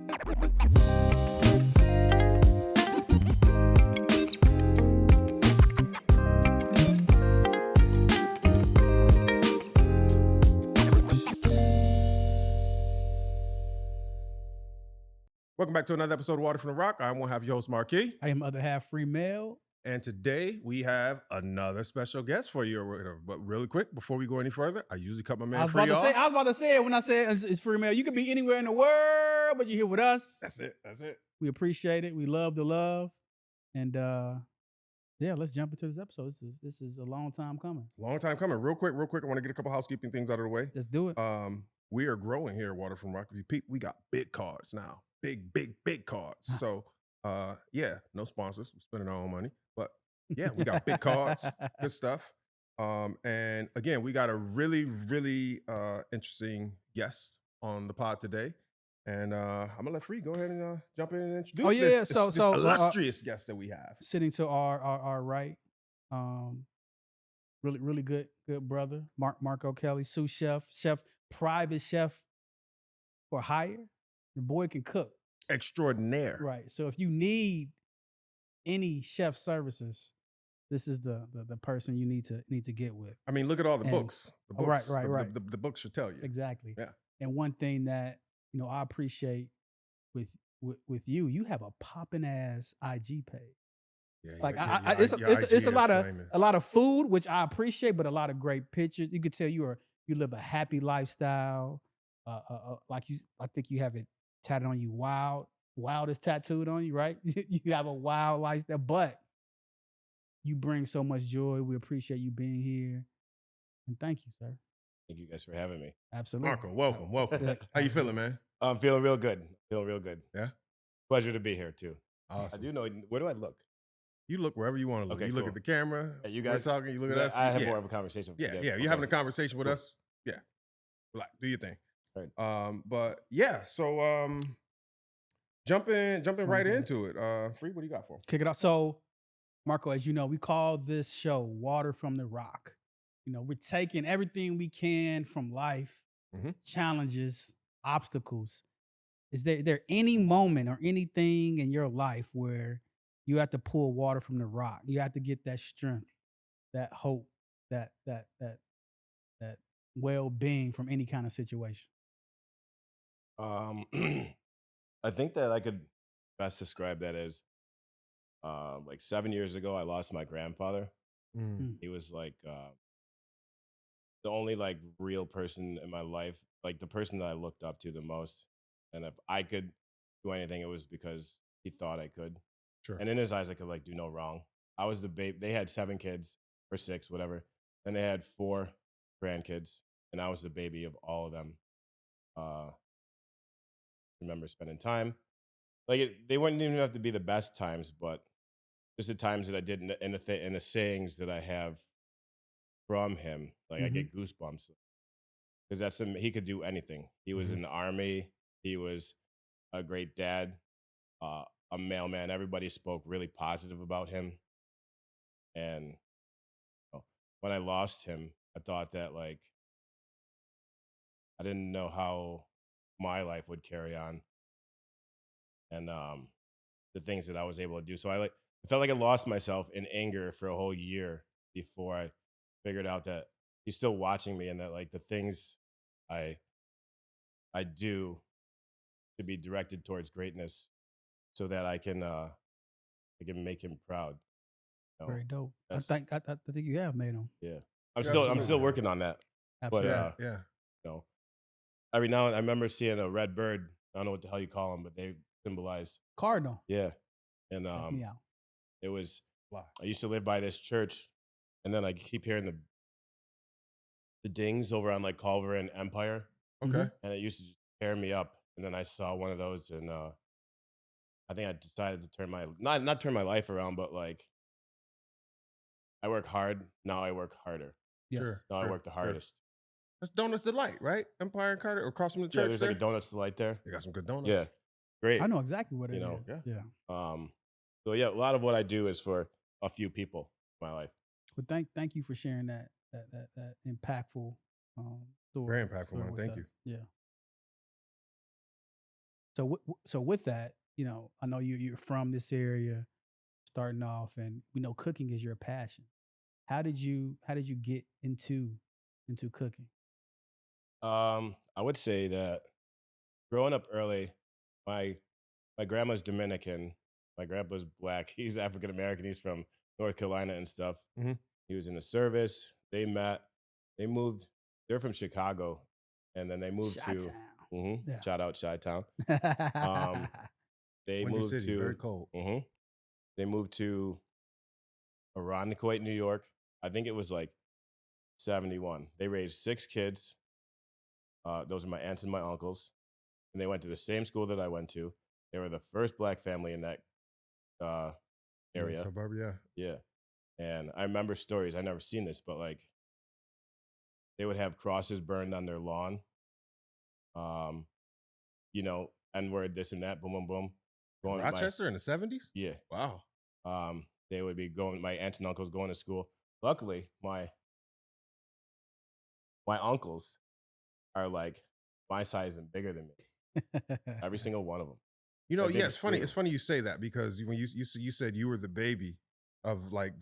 Welcome back to another episode of Water from the Rock. I'm one half your host, Marquis. I am other half Free Male. And today we have another special guest for you. But really quick, before we go any further, I usually cut my man Free off. I was about to say it when I said it's Free Male. You could be anywhere in the world, but you're here with us. That's it. That's it. We appreciate it. We love the love. And yeah, let's jump into this episode. This is a long time coming. Long time coming. Real quick, I want to get a couple housekeeping things out of the way. Let's do it. We are growing here at Water from Rock. If you peep, we got big cards now. Big cards. So yeah, no sponsors. We're spending our own money. But yeah, we got big cards, good stuff. And again, we got a really interesting guest on the pod today. And I'm gonna let Free go ahead and jump in and introduce this illustrious guest that we have. Sitting to our right, really good brother, Marko Kelly, sous chef, private chef for hire. The boy can cook. Extraordinaire. Right. So if you need any chef services, this is the person you need to get with. I mean, look at all the books. The books. Right. The books should tell you. Exactly. Yeah. And one thing that I appreciate with you have a popping ass IG page. Yeah, it's a lot of food, which I appreciate, but a lot of great pictures. You could tell you live a happy lifestyle. I think you have it tatted on you. Wild is tattooed on you, right? You have a wild lifestyle, but you bring so much joy. We appreciate you being here, and thank you, sir. Thank you guys for having me. Absolutely, Marko. Welcome. How you feeling, man? I'm feeling real good. Yeah. Pleasure to be here too. Awesome. I do know. Where do I look? You look wherever you want to look. Okay, you cool. look at the camera. Yeah, you guys we're talking. You look at us. I have more of a conversation. Yeah. You're having a conversation with us. Yeah. Like, do your thing. Right. But yeah. So jumping right into it. Free, what do you got for him? Kick it off. So, Marko, as you know, we call this show Water from the Rock. We're taking everything we can from life, challenges, obstacles. Is there any moment or anything in your life where you have to pull water from the rock? You have to get that strength, that hope, that well-being from any kind of situation? I think that I could best describe that as like 7 years ago, I lost my grandfather. He was like the only like real person in my life, like the person that I looked up to the most. And if I could do anything, it was because he thought I could. Sure. And in his eyes, I could like do no wrong. I was the babe. They had 7 kids or 6, whatever. Then they had 4 grandkids, and I was the baby of all of them. Remember spending time. Like they wouldn't even have to be the best times, but just the times that I did in the sayings that I have from him. Like I get goosebumps because that's him. He could do anything. He was in the army. He was a great dad, a mailman. Everybody spoke really positive about him. And when I lost him, I thought that like I didn't know how my life would carry on, and the things that I was able to do. So I felt like I lost myself in anger for a whole year before I figured out that he's still watching me, and that like the things I do to be directed towards greatness, so that I can make him proud. Very dope. I think you have made him. Yeah, I'm still working on that. Absolutely. But every now and I remember seeing a red bird. I don't know what the hell you call them, but they symbolize cardinal. Yeah, and it was. I used to live by this church, and then I keep hearing the dings over on like Culver and Empire. Okay, and it used to just tear me up. And then I saw one of those, and I think I decided to turn not turn my life around, but like I work hard. Now I work harder. Yes. Sure. Now I work the hardest. That's Donuts Delight, right? Empire and Carter, across from the church. Yeah, there's like a Donuts Delight there. They got some good donuts. Yeah, great. I know exactly what it is. Yeah. So yeah, a lot of what I do is for a few people in my life. Well, thank you for sharing that impactful story. Very impactful, man. Thank you. Yeah. So with that, I know you're from this area, starting off, and we know cooking is your passion. How did you get into cooking? I would say that growing up early, my my grandma's Dominican, my grandpa's black. He's African American. He's from North Carolina and stuff. Mhm. He was in the service. They met. They moved. They're from Chicago, and then they moved to. Chi-town. Yeah. Shout out Chi Town. Um, they Windy moved City, very to. cold. They moved to Kuwait, New York. I think it was like 71. They raised 6 kids. Those are my aunts and my uncles, and they went to the same school that I went to. They were the first black family in that uh, area. Suburb, yeah. Yeah. And I remember stories. I never seen this, but like they would have crosses burned on their lawn. Um, N word, this and that, boom, boom, boom. In Going Rochester in the 70s? yeah. Wow. They would be going. My aunts and uncles going to school. Luckily, my uncles are like my size and bigger than me. Every single one of them. Like they Yeah, it's just funny. grew. It's funny you say that because when you said you were the baby of like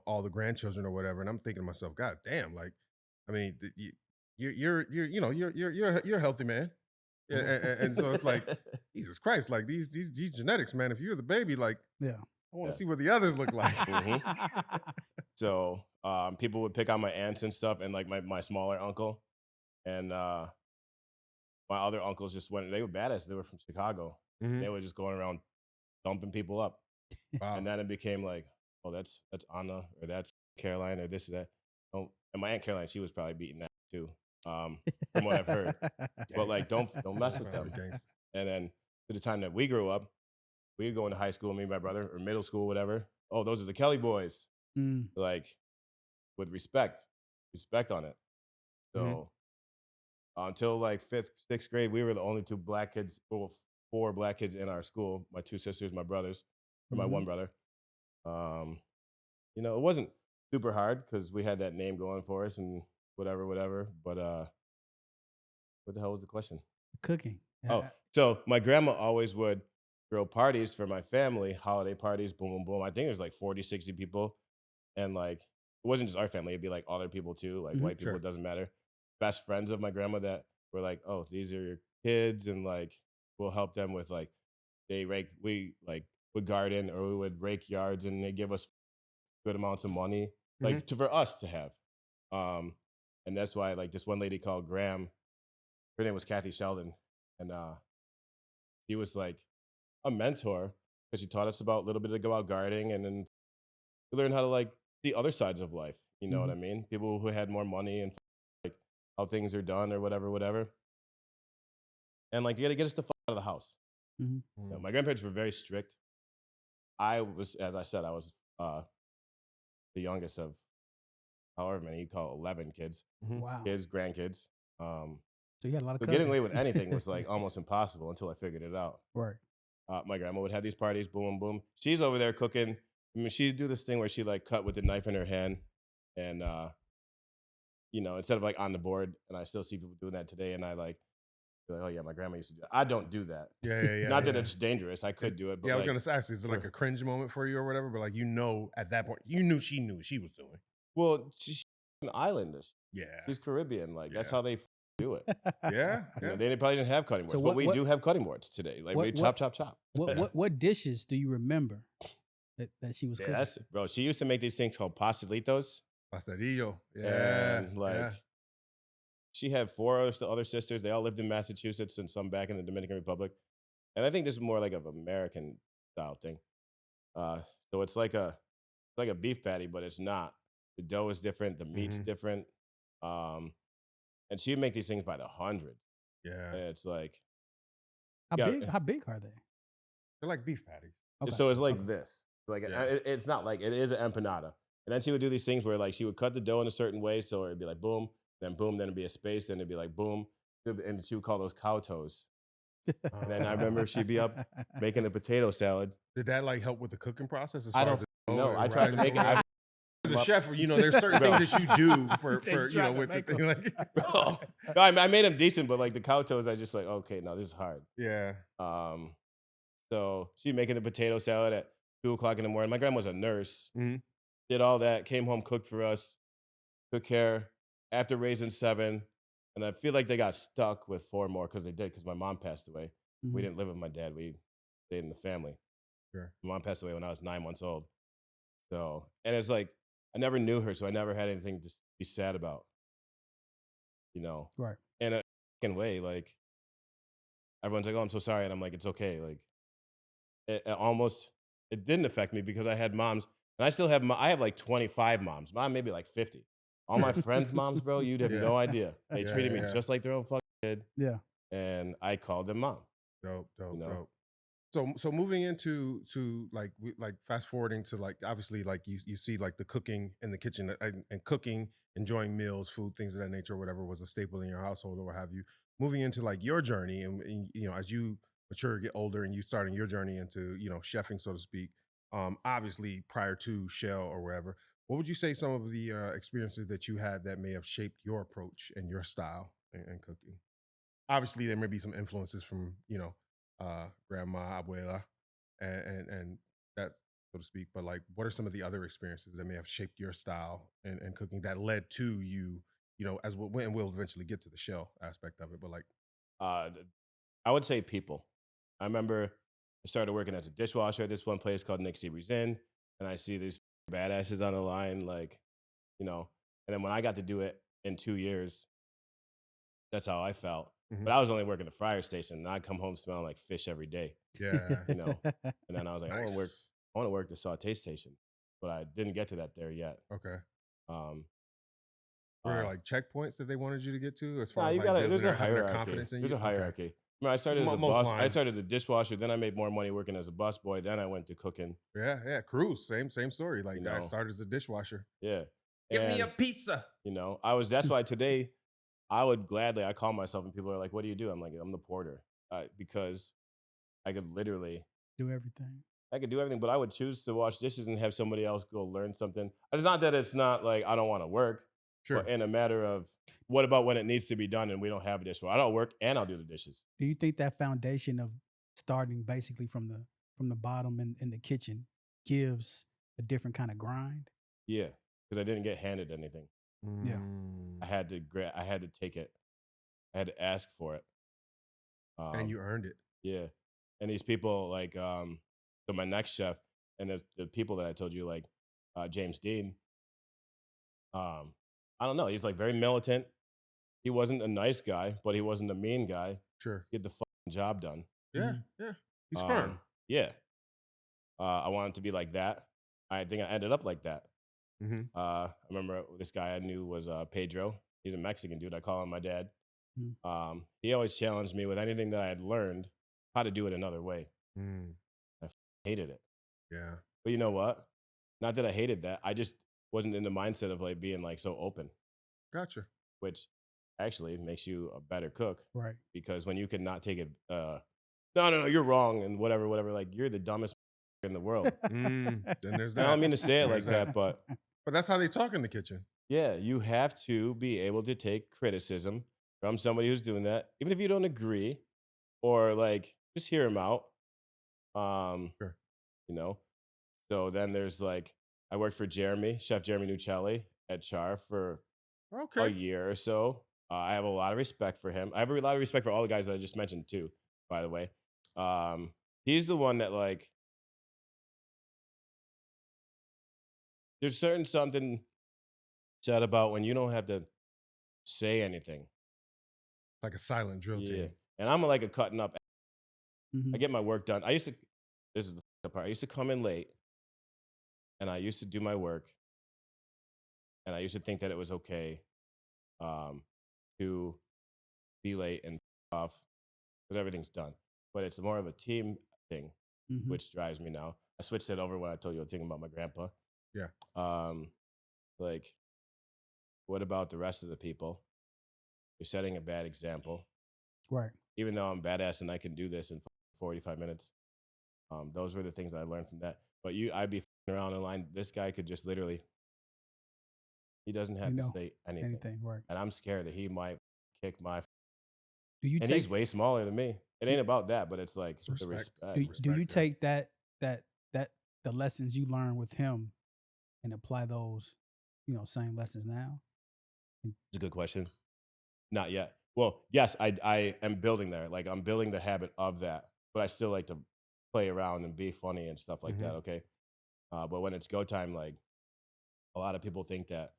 all the grandchildren or whatever, and I'm thinking to myself, God damn, like, I mean, you're a healthy man, yeah, and so it's like, Jesus Christ, like these genetics, man. If you're the baby, like, Yeah. I want to Yeah. see what the others look like. So people would pick on my aunts and stuff, and like my smaller uncle, and my other uncles just went. They were badass. They were from Chicago. Mhm. They were just going around dumping people up, Wow. and then it became like, oh, that's Anna, or that's Caroline, or this or that. Oh, and my aunt Caroline, she was probably beating that too, from what I've heard. But like, don't mess with them. Gangsta. And then to the time that we grew up, we would go into high school, me and my brother, or middle school, whatever. Oh, those are the Kelly boys. Mm. Like, with respect on it. So until like 5th, 6th grade, we were the only 2 black kids, well, 4 black kids in our school. My 2 sisters, my brothers, or my one brother. It wasn't super hard because we had that name going for us and whatever. But what the hell was the question? Cooking. Oh, so my grandma always would throw parties for my family, holiday parties, boom, boom, boom. I think it was like 40, 60 people. And like, it wasn't just our family, it'd be like other people too, like white people, Sure. it doesn't matter. Best friends of my grandma that were like, oh, these are your kids. And like, we'll help them with like, we like would garden or we would rake yards and they give us good amounts of money, like for us to have. And that's why like this one lady called Graham, her name was Kathy Sheldon. And he was like a mentor because she taught us about a little bit about gardening and then we learned how to like see other sides of life. You know what I mean? People who had more money and like how things are done or whatever. And like, you gotta get us the fuck out of the house. My grandparents were very strict. I was, as I said, I was the youngest of however many you call 11 kids, Wow. kids, grandkids. So you had a lot of So cousins. getting away with anything was like almost impossible until I figured it out. Right. My grandma would have these parties, boom, boom, boom. She's over there cooking. I mean, she'd do this thing where she like cut with the knife in her hand, and instead of like on the board. And I still see people doing that today. And I like, be like, oh yeah, my grandma used to do that. I don't do that. Yeah. Not that it's dangerous. I could do it. But Yeah, I was like, gonna ask, is it like a cringe moment for you or whatever? But like, at that point, you knew what she was doing. well, she's an islandish. Yeah. She's Caribbean. Like that's Yeah. how they do it. Yeah. They probably didn't have cutting boards, So but we what- do have cutting boards today. Like we chop. What dishes do you remember that she was Yeah, cooking? bro. She used to make these things called pastelitos. Pastadillo. Yeah. And like yeah. she had 4 other sisters. They all lived in Massachusetts and some back in the Dominican Republic. And I think this is more like an American style thing. So it's like a beef patty, but it's not. The dough is different. The meat's different. And she'd make these things by the hundreds. Yeah. And it's like, How big are they? They're like beef patties. Okay. so it's like this. Like Yeah. it's not like it is an empanada. And then she would do these things where like she would cut the dough in a certain way, so it'd be like boom, then it'd be a space, then it'd be like boom, and she would call those cow toes. And then I remember she'd be up making the potato salad. Did that like help with the cooking process? As I far don't as the know. dough I and tried to rising make it. over? As a up. chef, there's certain Bro. things that you do He for said with trying to the make thing. 'em. Like, Bro. No, I made him decent, but like the cow toes, I just like, okay, no, this is hard. yeah. So she making the potato salad at 2 o'clock in the morning. My grandma's a nurse. Mhm. Did all that, came home, cooked for us, took care after raising 7. And I feel like they got stuck with 4 more because they did, because my mom passed away. We Mhm. didn't live with my dad. We stayed in the family. Sure. My mom passed away when I was 9 months old. So, and it's like, I never knew her, so I never had anything to be sad about, you know? Right. In a fucking way, like, everyone's like, oh, I'm so sorry. And I'm like, it's okay. Like, it didn't affect me because I had moms, and I still have, I have like 25 moms. Mine maybe like 50. All my friends' moms, bro, you'd have Yeah. no idea. They Yeah, treated yeah, me yeah. just like their own fucking kid, Yeah. and I called them mom. Dope, dope, You know? dope. So moving into like fast forwarding to like obviously like you see like the cooking in the kitchen and cooking, enjoying meals, food, things of that nature, or whatever was a staple in your household or what have you. Moving into like your journey and as you mature, get older, and you starting your journey into chefing, so to speak. Obviously prior to Shell or wherever, what would you say some of the experiences that you had that may have shaped your approach and your style in cooking? Obviously there may be some influences from grandma, abuela, and that, so to speak, but like what are some of the other experiences that may have shaped your style and cooking that led to you, as and we'll eventually get to the Shell aspect of it, but like Th- I would say people. I remember I started working as a dishwasher at this one place called Nick Seabury's Inn, and I see these badasses on the line, like, and then when I got to do it in 2 years, that's how I felt. mhm. But I was only working the fryer station, and I'd come home smelling like fish every day, Yeah. you know. And then I was like, Nice. I want to work the saute station, but I didn't get to that there yet. Okay. Um, Were there uh, like checkpoints that they wanted you to get to as nah, far as you like got to. building There's a having their hierarchy. confidence in There's you? a Okay. hierarchy. I mean, I started as a Most boss. I lines. started a dishwasher, then I made more money working as a busboy. Then I went to cooking. Yeah. Cruz, same story. Like You I know, started as a dishwasher. yeah. Give me a And pizza. that's why today I would gladly, I call myself, and people are like, what do you do? I'm like, I'm the porter, because I could literally, Do everything. I could do everything, but I would choose to wash dishes and have somebody else go learn something. It's not that it's not like I don't want to work, but Sure. in a matter of what about when it needs to be done and we don't have a dishwasher? I don't work and I'll do the dishes. Do you think that foundation of starting basically from the bottom in the kitchen gives a different kind of grind? Yeah, because I didn't get handed anything. Yeah. I Mm. had to I had to take it. I had to ask for it. And Um, you earned it. yeah, and these people like so my next chef and the people that I told you like James Dean. Um, I don't know. He's like very militant. He wasn't a nice guy, but he wasn't a mean guy. Sure. Get the fucking job done. Yeah. Mhm. Yeah. He's firm. Yeah. I wanted to be like that. I think I ended up like that. Mm-hmm. I remember this guy I knew was Pedro. He's a Mexican dude. I call him my dad. Mhm. He always challenged me with anything that I had learned how to do it another way. Mm. I hated it. Yeah. But you know what? Not that I hated that. I just wasn't in the mindset of like being like so open, Gotcha. which actually makes you a better cook Right. because when you can not take it, no, you're wrong and whatever, like you're the dumbest in the world. Then there's And I that. don't mean to say it There's like that, but But that's how they talk in the kitchen. yeah, you have to be able to take criticism from somebody who's doing that, even if you don't agree or like just hear them out. Um, Sure. you know. So then there's like I worked for Chef Jeremy Nuccelli at Char for a Okay. year or so. I have a lot of respect for him. I have a lot of respect for all the guys that I just mentioned too, by the way. He's the one that like there's certain something said about when you don't have to say anything. Like a silent drill Yeah. team. And I'm like a cutting up. I Mhm. get my work done. This is the part. I used to come in late and I used to do my work and I used to think that it was okay um, to be late and off because everything's done. But it's more of a team thing, Mhm. which drives me now. I switched that over when I told you I was thinking about my grandpa. Yeah. Like, what about the rest of the people? You're setting a bad example. Right. Even though I'm badass and I can do this in 45 minutes. Those were the things I learned from that. But I'd be around in line. This guy could just literally He doesn't You have to know, say anything. anything, right? And I'm scared that he might kick my Do you and he's take way smaller than me. It do, ain't about that, but it's like It's the respect. respect. do you Respect, yeah. take that that the lessons you learned with him and apply those, same lessons now? And- It's a good question. Not yet. Well, yes, I am building there. Like I'm building the habit of that, but I still like to play around and be funny and stuff like that. Mhm. Okay. But when it's go time, like a lot of people think that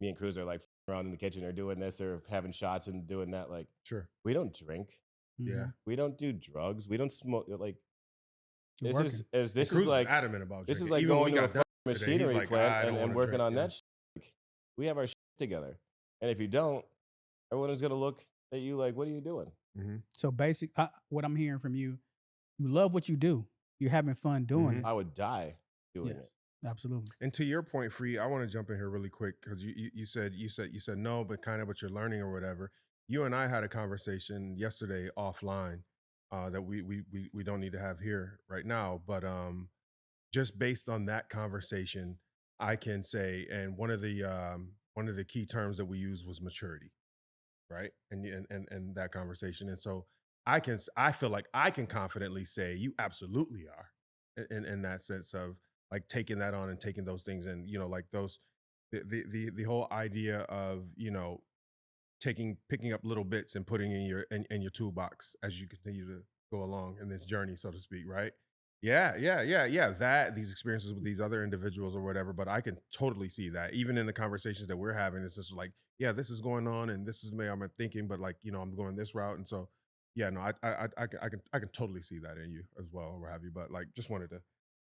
me and Cruz are like around in the kitchen or doing this or having shots and doing that. Like Sure. we don't drink. Yeah. Mhm. We don't do drugs. We don't smoke. Like You're working. this And is Cruz is like adamant about this is drinking. like Even when we going to a got done fucking today, he's machinery like, plant I don't and want to working drink. on Yeah. that. Like, we have our shit together, and if you don't, everyone is gonna look at you like, "What are you doing?" Mm-hmm. So what I'm hearing from you, you love what you do. You're having fun doing Mhm. it. I would die doing Yes, it. absolutely. And to your point, Free, I want to jump in here really quick because you said no, but kind of what you're learning or whatever. You and I had a conversation yesterday offline that we don't need to have here right now. But just based on that conversation, I can say, and one of the key terms that we used was maturity, right? And that conversation. And so I feel like I can confidently say you absolutely are in that sense of like taking that on and taking those things and like those the whole idea of picking up little bits and putting in your toolbox as you continue to go along in this journey, so to speak, right? Yeah. That these experiences with these other individuals or whatever, but I can totally see that even in the conversations that we're having. It's just like, yeah, this is going on, and this is me. I'm thinking, but like, I'm going this route, and so yeah, no, I can totally see that in you as well, or what have you. But like, just wanted to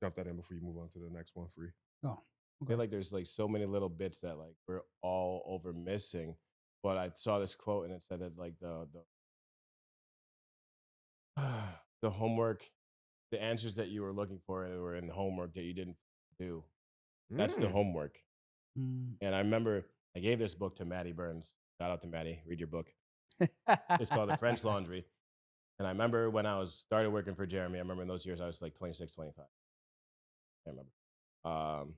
jump that in before you move on to the next one, Free. Oh, I feel okay. like there's like so many little bits that like we're all over missing. But I saw this quote and it said that like the homework, the answers that you were looking for were in the homework that you didn't do. That's the Mm. homework. Mm. And I remember I gave this book to Maddie Burns. Shout out to Maddie. Read your book. It's called The French Laundry. And I remember when I was started working for Jeremy, I remember in those years I was like 26, 25. I remember. Um,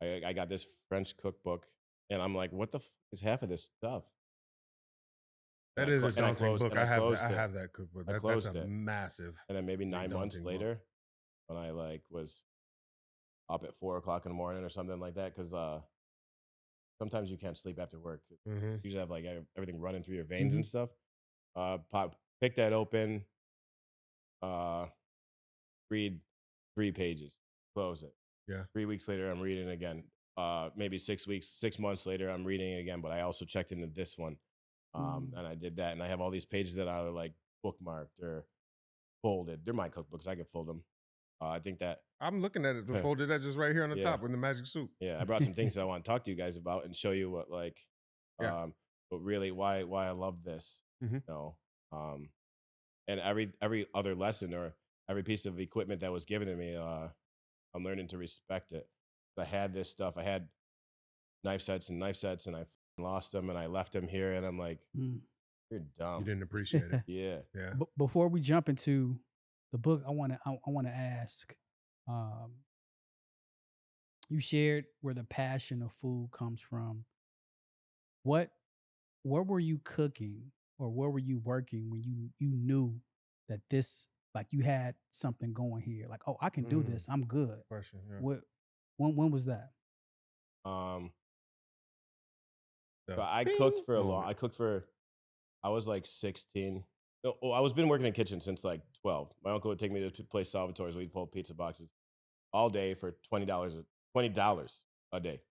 I got this French cookbook and I'm like, what the is half of this stuff? That is a And I daunting book. and I I closed it. have that cookbook. I That's a closed it. massive, And then maybe big 9 months daunting book. later, when I like was up at 4 o'clock in the morning or something like that, because sometimes you can't sleep after work. Mm-hmm. You just have like everything running through your veins Mhm. and stuff. Pick that open, read 3 pages, close it. Yeah. 3 weeks later, I'm reading it again. Maybe 6 months later, I'm reading it again, but I also checked into this one. And I did that, and I have all these pages that are like bookmarked or folded. They're my cookbooks. I can fold them. I think that I'm looking at it. The folder that's just right here on the Yeah. top with the magic soup. yeah, I brought some things that I want to talk to you guys about and show you what like, Yeah. but really why I love this. Mhm. You know, and every other lesson or every piece of equipment that was given to me, I'm learning to respect it. I had this stuff. I had knife sets, and I lost them, and I left them here, and I'm like, Mm. you're You dumb. didn't appreciate it. Yeah. Yeah. Before we jump into the book, I want to ask. Um, you shared where the passion of food comes from. Where were you cooking, or where were you working when you knew that this, like, you had something going here? Like, oh, I can do Mm. this. I'm good. Question. Yeah. What? When was that? Um, The so I cooked bing for a long. moment. I cooked for. I was like 16. No, I was been working in the kitchen since like 12. My uncle would take me to place Salvatore's. We'd fold pizza boxes all day for $20 a day.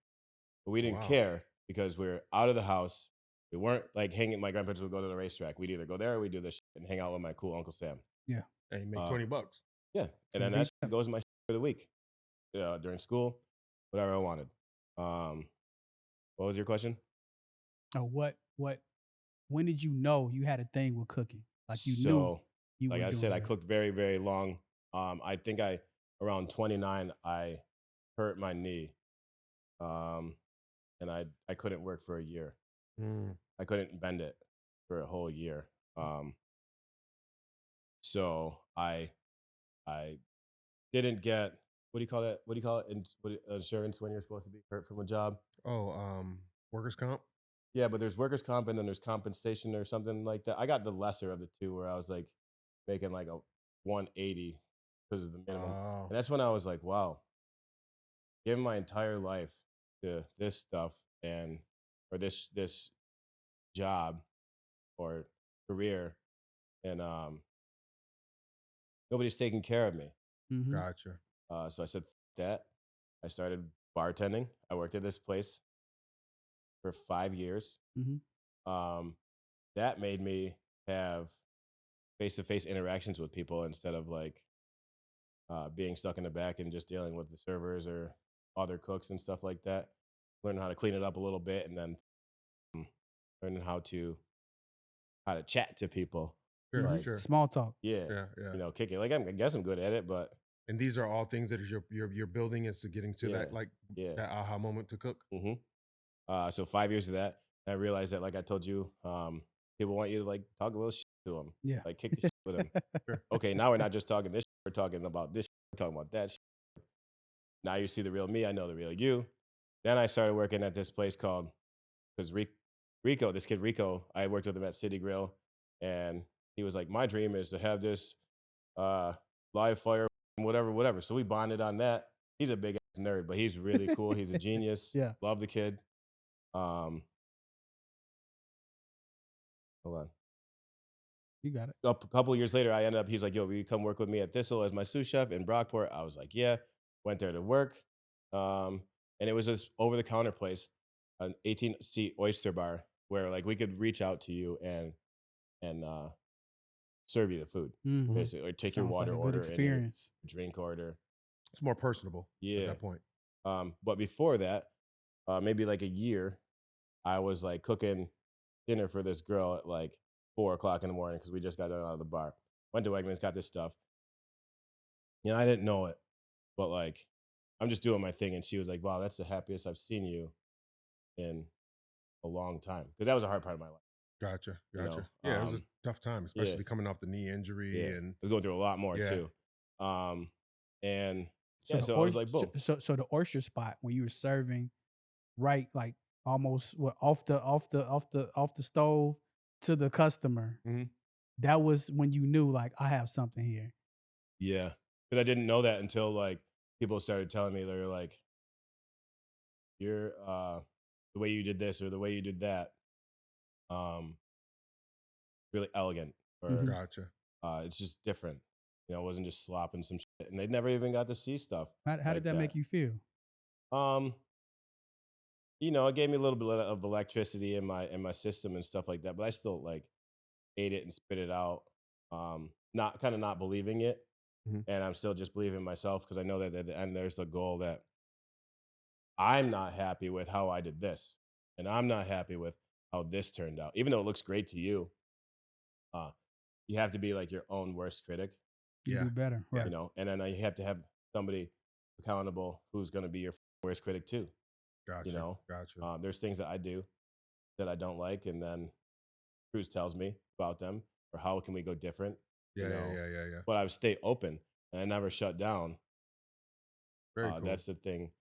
But we didn't Wow. care because we were out of the house. We weren't like hanging. My grandparents would go to the racetrack. We'd either go there or we'd do this shit and hang out with my cool Uncle Sam. Yeah. And you make Uh, $20. Yeah. So And then be- that shit goes in my shit for the week. During school, whatever I wanted. What was your question? Oh, what? When did you know you had a thing with cooking? Like, you knew So, you like were I doing said, I that. cooked very, very long. I think around 29, I hurt my knee. And I couldn't work for a year. Mm. I couldn't bend it for a whole year. So I didn't get, what do you call that? What do you call it? Insurance when you're supposed to be hurt from a job? Oh, workers' comp? Yeah, but there's workers' comp and then there's compensation or something like that. I got the lesser of the two where I was like making like a 180 because of the minimum. Oh, And that's when I was like, wow, giving my entire life to this stuff and or this job or career and nobody's taking care of me. Mm-hmm. gotcha. So I said, "F that." I started bartending. I worked at this place for 5 years. Mm-hmm. Um, that made me have face to face interactions with people instead of like being stuck in the back and just dealing with the servers or other cooks and stuff like that. Learning how to clean it up a little bit and then um, learning how to chat to people. Sure, Mm-hmm. Like, sure. Small talk. yeah, Yeah, yeah. kick it. Like I guess I'm good at it, but And these are all things that is you're building is to getting to yeah, that like yeah. that aha moment to cook. hmm So 5 years of that, and I realized that, like I told you, people want you to like talk a little shit to them, Yeah. like kick the shit with them. Sure. Okay, now we're not just talking this, we're talking about this, we're talking about that. Now you see the real me, I know the real you. Then I started working at this place called because Rico, this kid Rico, I worked with him at City Grill, and he was like, my dream is to have this uh, live fire, whatever, whatever. So we bonded on that. He's a big ass nerd, but he's really cool. He's a genius. Yeah. Love the kid. Um, hold on. You got it. A couple of years later, I ended up, he's like, yo, will you come work with me at Thistle as my sous chef in Brockport? I was like, yeah. Went there to work. Um, and it was this over the counter place, an 18-seat oyster bar where like we could reach out to you and serve you the food, Mm-hmm. basically, or take your Sounds like water a good order and your experience. drink order. It's more personable at Yeah. that point. But before that, maybe like a year, I was like cooking dinner for this girl at like 4 o'clock in the morning because we just got done out of the bar. Went to Wegmans, got this stuff. You know, I didn't know it, but like I'm just doing my thing. And she was like, wow, that's the happiest I've seen you in a long time. Because that was a hard part of my life. Gotcha, You gotcha. know, Yeah, it was a tough time, yeah, especially coming off the knee injury yeah. and I was going through a lot more yeah. too. And So yeah, the so I was oyster, like, boom. so the oyster spot when you were serving, right, like almost what off the stove to the customer. Mhm. That was when you knew like I have something here. Yeah. Because I didn't know that until like people started telling me, they were like, you're the way you did this or the way you did that, um, really elegant or Mm-hmm. Gotcha. it's just different. You know, it wasn't just slopping some shit. And they never even got to see stuff How did like that make you feel? Um, you know, it gave me a little bit of electricity in my system and stuff like that, but I still like ate it and spit it out. Not kind of not believing it. Mhm. And I'm still just believing myself because I know that at the end there's the goal that I'm not happy with how I did this. And I'm not happy with how this turned out. Even though it looks great to you, uh, you have to be like your own worst critic, You Yeah. do better, Yeah. right? you know, and then you have to have somebody accountable who's going to be your worst critic too. You Gotcha. know, Gotcha. there's things that I do that I don't like, and then Cruz tells me about them or how can we go different, Yeah, you yeah, know. yeah, yeah, yeah. But I would stay open and I never shut down. Very cool. That's the thing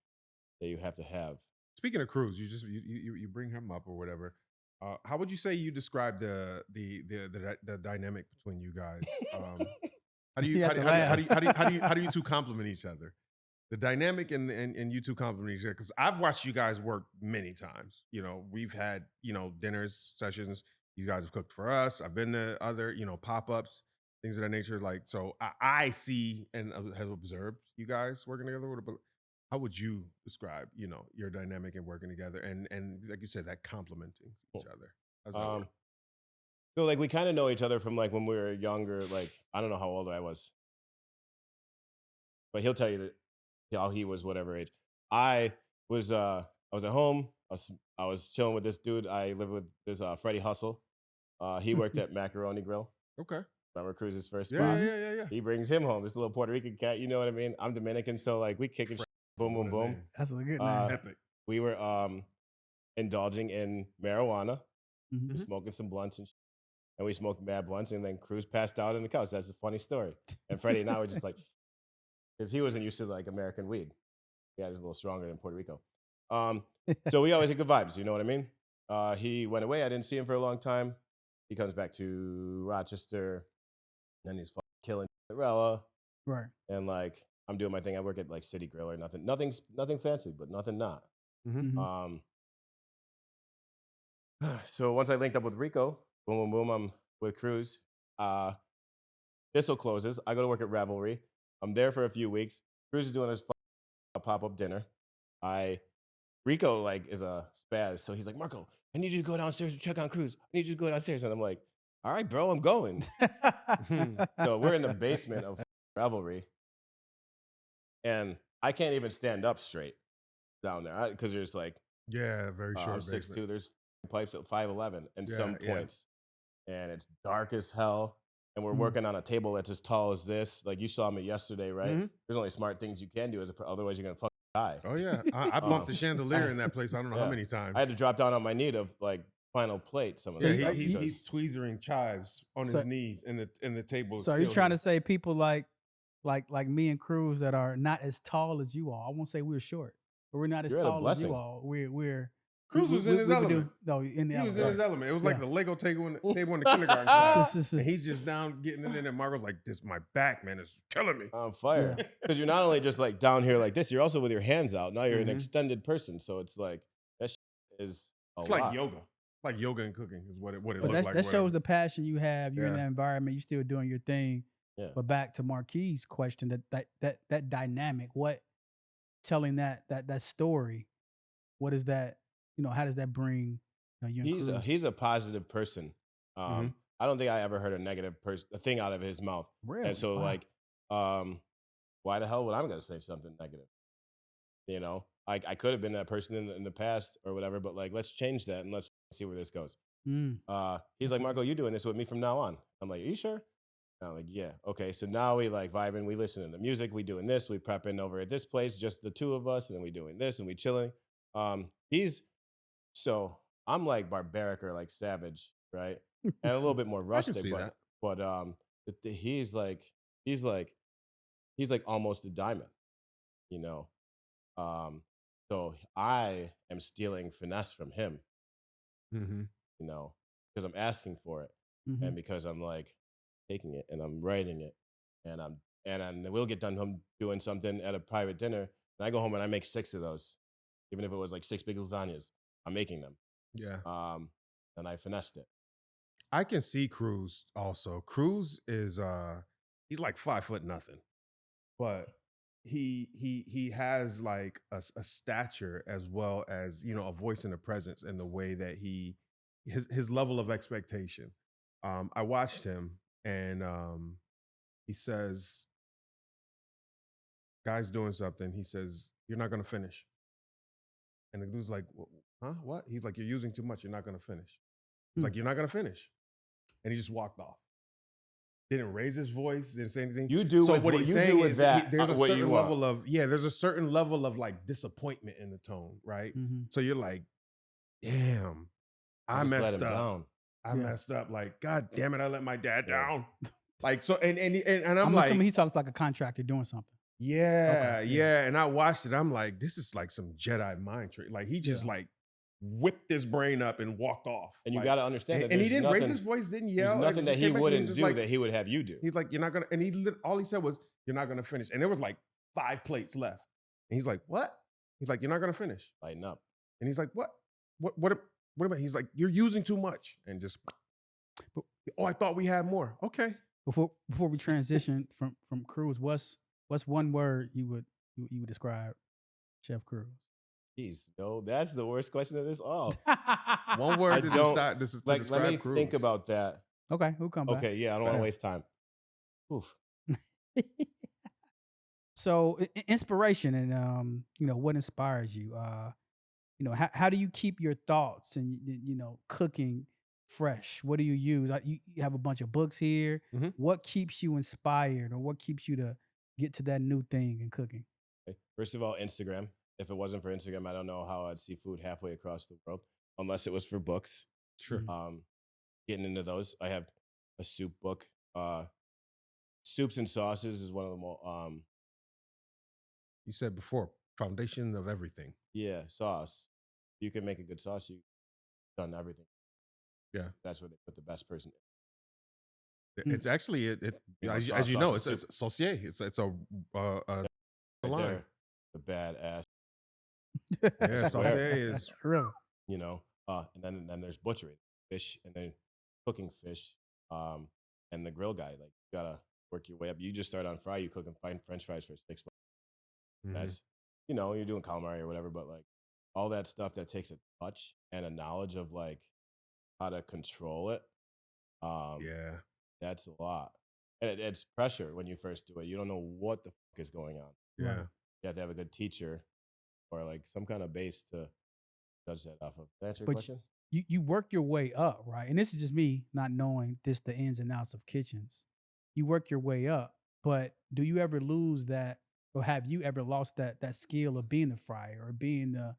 that you have to have. Speaking of Cruz, you bring him up or whatever. How would you say you describe the dynamic between you guys? How do you You how have do, to how, do, how, laugh. do, you- how, do, you- how do you how do you two complement each other? The dynamic and you two complement each other because I've watched you guys work many times. You know, we've had dinners, sessions. You guys have cooked for us. I've been to other pop ups, things of that nature. Like so, I see and have observed you guys working together. But how would you describe your dynamic and working together and like you said that complementing each other? How's that work? So like we kind of know each other from like when we were younger. Like I don't know how old I was, but he'll tell you that how he was whatever age. I I was at home. I was chilling with this dude. I live with this Freddie Hustle. He worked at Macaroni Grill. Okay. Remember Cruz's first Yeah, spot? yeah, yeah, yeah. He brings him home. This little Puerto Rican cat. You know what I mean? I'm Dominican, so like we kicking shit, boom, boom, What a boom. name. That's a good Uh, name. Epic. We were indulging in marijuana. Mhm. We smoking some blunts and we smoked mad blunts, and then Cruz passed out on the couch. That's a funny story. And Freddie and I were just like, because he wasn't used to like American weed. Yeah, he was a little stronger than Puerto Rico. So we always had good vibes. You know what I mean? He went away. I didn't see him for a long time. He comes back to Rochester, and he's fucking killing Cinderella. Right. And like I'm doing my thing. I work at like City Grill or nothing fancy, but nothing not. Mhm. Mhm. Um, so once I linked up with Rico, boom, boom, boom, I'm with Cruz. Thistle closes. I go to work at Revelry. I'm there for a few weeks. Cruz is doing his pop-up dinner. Rico like is a spaz, so he's like, Marco, I need you to go downstairs to check on Cruz. I need you to go downstairs, and I'm like, all right, bro, I'm going. So we're in the basement of Revelry, and I can't even stand up straight down there because there's like Yeah, very I'm short 6'2". basement. There's pipes at 5'11" and Yeah, some yeah. points, and it's dark as hell. And we're Mm. working on a table that's as tall as this. Like you saw me yesterday, right? Mhm. There's only smart things you can do, otherwise you're gonna fucking die. Oh yeah, I bumped the Um, chandelier in that place. I don't know how Yeah. many I had to times. drop down on my knee to like final plate some of So the Yeah, you- stuff. you- he's tweezering chives on So- his knees, and the table. Is So are you still trying here. to say people like me and Cruz that are not as tall as you all? I won't say we're short, but we're not as You're at a tall as you blessing. all. We're Cruz was in his we would element. no, in the He was element. in his element. It was like Yeah. the Lego table in the kindergarten class. And he's just down getting it in, and Marco's like, "This my back, man, is killing me." On fire. Because you're not only just like down here like this, you're also with your hands out. Now you're an Mhm. extended person. So it's like that is a It's lot. like yoga. Like yoga and cooking is what it But looks like. that shows the passion you have. You're in Yeah. that environment. You're still doing your thing. Yeah. But back to Marquis' question, that dynamic, what telling that story, what is that? How does that bring you and Cruz? He's a positive person. Mhm. I don't think I ever heard a thing out of his mouth. Really? And so Wow. like, why the hell would I gonna say something negative? You know, I could have been that person in the past or whatever, but like, let's change that and let's see where this goes. Mm. He's like, Marco, you doing this with me from now on? I'm like, are you sure? And I'm like, yeah. Okay. So now we like vibing, we listening to music, we doing this, we prepping over at this place, just the two of us, and then we doing this and we chilling. So I'm like barbaric or like savage, right? And a little bit more rustic, see that. but he's like almost a diamond, you know. So I am stealing finesse from him, Mm-hmm. you know, because I'm asking for it, Mhm. and because I'm like taking it and I'm writing it, and we'll get done home doing something at a private dinner, and I go home and I make 6 of those, even if it was like 6 big lasagnas, I'm making them. Yeah. And I finessed it. I can see Cruz also. Cruz is he's like 5'0" but he has like a stature as well as a voice and a presence in the way that his level of expectation. I watched him, and he says, "Guy's doing something." He says, "You're not gonna finish," and the dude's like, "Huh? What?" He's like, "You're using too much. You're not gonna finish." He's like, "You're not gonna finish." And he just walked off. Didn't raise his voice, didn't say anything. You do so with what what he's you saying do with is that. there's a What certain you want. level of there's a certain level of like disappointment in the tone, right? Mhm. So you're like, damn, I Just let messed him up. down. I Yeah. messed up. Like, God damn it, I let my dad Yeah. down. Like, so and I'm I'm like, assuming he talks like a contractor doing something. yeah, Okay, yeah. yeah. And I watched it. I'm like, this is like some Jedi mind trick. Like he just Yeah. like whipped his brain up and walked off. And you Like, got to understand that and he there's didn't raise nothing- his voice, didn't There's yell. nothing that just he came back and he was wouldn't just do like, that he would have you do. he's like, you're not gonna, and all he said was, you're not gonna finish. And there was like 5 plates left. And he's like, what? He's like, you're not gonna finish. Lighten up. And he's like, what about? He's like, you're using too much. And just, oh, I thought we had more. Okay. Before we transition from Cruz, what's one word you would describe Chef Cruz? Jeez, no, that's the worst question of this all. One word to don't- describe Like, let me Cruz. think about that. Okay, we'll come back. Okay, yeah, I don't want to waste time. Oof. So inspiration and what inspires you? How do you keep your thoughts and cooking fresh? What do you use? You have a bunch of books here. Mhm. What keeps you inspired, or what keeps you to get to that new thing in cooking? First of all, Instagram. If it wasn't for Instagram, I don't know how I'd see food halfway across the world, unless it was for books. Sure. Getting into those, I have a soup book. Soups and sauces is one of the more. You said before, foundation of everything. Yeah, sauce. You can make a good sauce. You've done everything. Yeah. That's where they put the best person. It's actually You know, as you sauce know, is it's saucier. It's a right line. there. The badass. Yeah, swear. saucier is Really? You know, and then there's butchering, fish, and then cooking fish, and the grill guy. Like you gotta work your way up. You just start on fry. You cook and find French fries for 6 months. mhm. That's you're doing calamari or whatever, but like all that stuff that takes a touch and a knowledge of like how to control it. Um, Yeah. that's a lot. And it's pressure when you first do it. You don't know what the fuck is going on. Yeah. Right. You have to have a good teacher or like some kind of base to judge that off of. Did I answer your But question? you work your way up, right? And this is just me not knowing the ins and outs of kitchens. You work your way up, but do you ever lose that, or have you ever lost that skill of being the fryer or being the,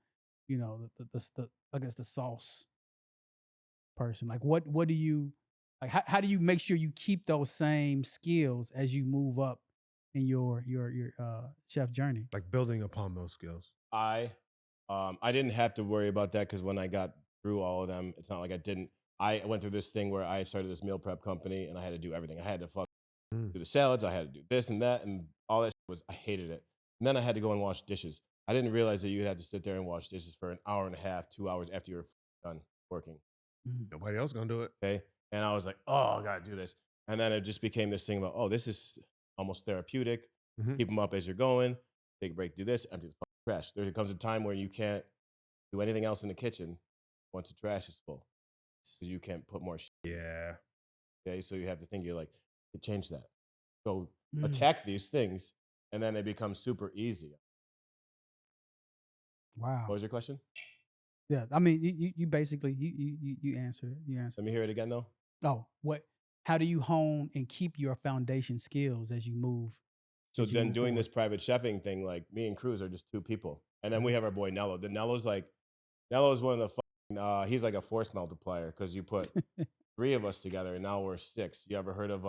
the I guess the sauce person? Like what do you like? How do you make sure you keep those same skills as you move up in your chef journey? Like building upon those skills. I didn't have to worry about that because when I got through all of them, it's not like I didn't. I went through this thing where I started this meal prep company and I had to do everything. I had to Mm. do the salads. I had to do this and that and all that I hated it. And then I had to go and wash dishes. I didn't realize that you'd have to sit there and wash dishes for an hour and a half, 2 hours after you're done working. Mhm. Nobody else gonna do it. Okay. And I was like, oh, I gotta do this. And then it just became this thing about, oh, this is almost therapeutic. Mhm. Keep them up as you're going. Take a break, do this, empty the fucking trash. There comes a time where you can't do anything else in the kitchen once the trash is full. Because you can't put more shit. Yeah. Okay. So you have to think, you're like, change that. Go Mm. attack these things, and then they become super easy. Wow. What was your question? Yeah, I mean, you basically you answered it. You answered. Let me hear it again, though. Oh, what? How do you hone and keep your foundation skills as you move? So As you then move doing forward? this private chefing thing, like me and Cruz are just two people. And then we have our boy Nello. The Nello's like, Nello's one of the fucking, he's like a force multiplier because you put 3 of us together and now we're 6. You ever heard of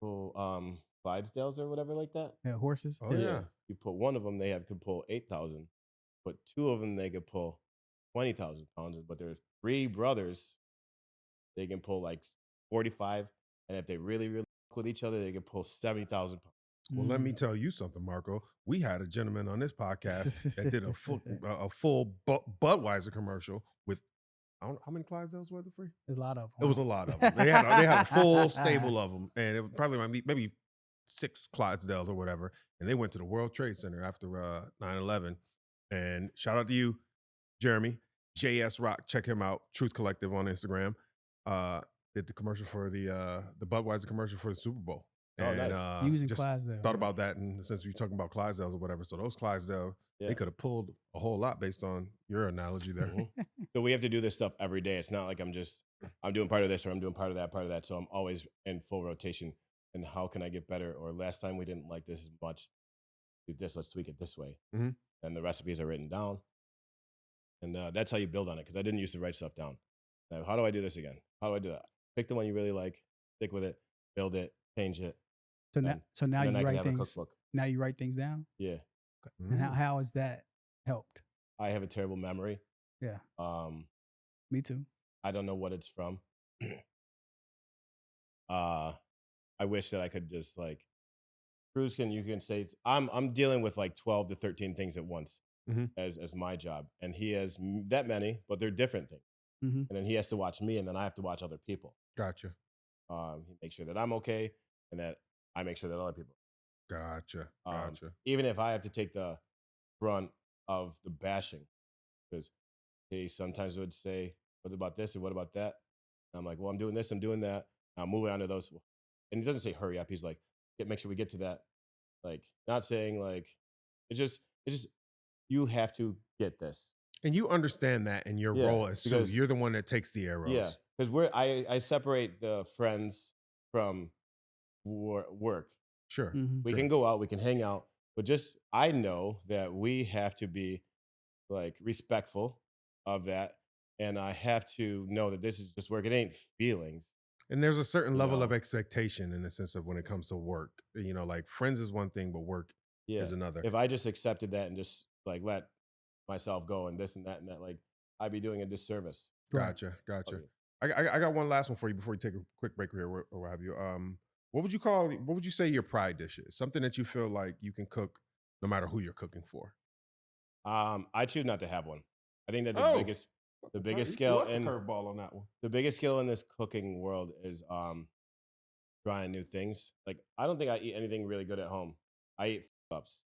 Clydesdales or whatever like that? Yeah, horses. Oh yeah. You put one of them, could pull 8,000. Put 2 of them, they could pull 20,000 pounds. But there's 3 brothers, they can pull like 45. And if they really, really fuck with each other, they can pull 70,000 pounds. Well, let me Mm. tell you something, Marco. We had a gentleman on this podcast that did a full Budweiser commercial with I don't know, how many Clydesdales were there free? There's a lot of It them. was a lot of them. They had a full stable of them, and it was probably maybe 6 Clydesdales or whatever. And they went to the World Trade Center after 9/11. And shout out to you, Jeremy JS Rock. Check him out. Truth Collective on Instagram. Did the commercial for the Budweiser commercial for the Super Bowl. Oh, And nice. Using just Clydesdale. thought about that, and since you're talking about Clydesdales or whatever, so those Clydesdale, Yeah. they could have pulled a whole lot based on your analogy there. Mhm. So we have to do this stuff every day. It's not like I'm doing part of this or I'm doing part of that. So I'm always in full rotation. And how can I get better? Or last time we didn't like this as much. Do this, let's tweak it this way. Mhm. And the recipes are written down. And that's how you build on it. Because I didn't used to write stuff down. Now, how do I do this again? How do I do that? Pick the one you really like, stick with it, build it, change it. So now, and- so now and then you I can write have a things. cookbook. Now you write things down. Yeah. And how has that helped? I have a terrible memory. Yeah, Um, me too. I don't know what it's from. I wish that I could just like Cruz you can say I'm dealing with like 12 to 13 things at once Mhm. as my job, and he has that many, but they're different things. Hmm. And then he has to watch me, and then I have to watch other people. Gotcha. He makes sure that I'm okay, and that I make sure that other people. Gotcha. Um, Gotcha. Even if I have to take the brunt of the bashing, because he sometimes would say, "What about this?" or "What about that?" And I'm like, "Well, I'm doing this, I'm doing that." I'm moving on to those. And he doesn't say hurry up. He's like, make sure we get to that. Like, not saying like, it's just you have to get this. And you understand that in your Yeah, role as sous. because- You're the one that takes the arrows. Yeah, because I separate the friends from work. Sure. Hmm. We Sure. can go out, we can hang out, but just I know that we have to be like respectful of that, and I have to know that this is just work. It ain't feelings. And there's a certain level of No. expectation in the sense of when it comes to work. Like friends is one thing, but work Yeah. is another. If I just accepted that and just like let myself go and this and that, like I'd be doing a disservice. Right. Gotcha. Okay. I got one last one for you before you take a quick break here, or what have you. What would you say your pride dish is? Something that you feel like you can cook no matter who you're cooking for. I choose not to have one. I think that Oh, the biggest you skill threw us a in curveball on that one. the biggest skill in this cooking world is trying new things. Like I don't think I eat anything really good at home. I eat ups.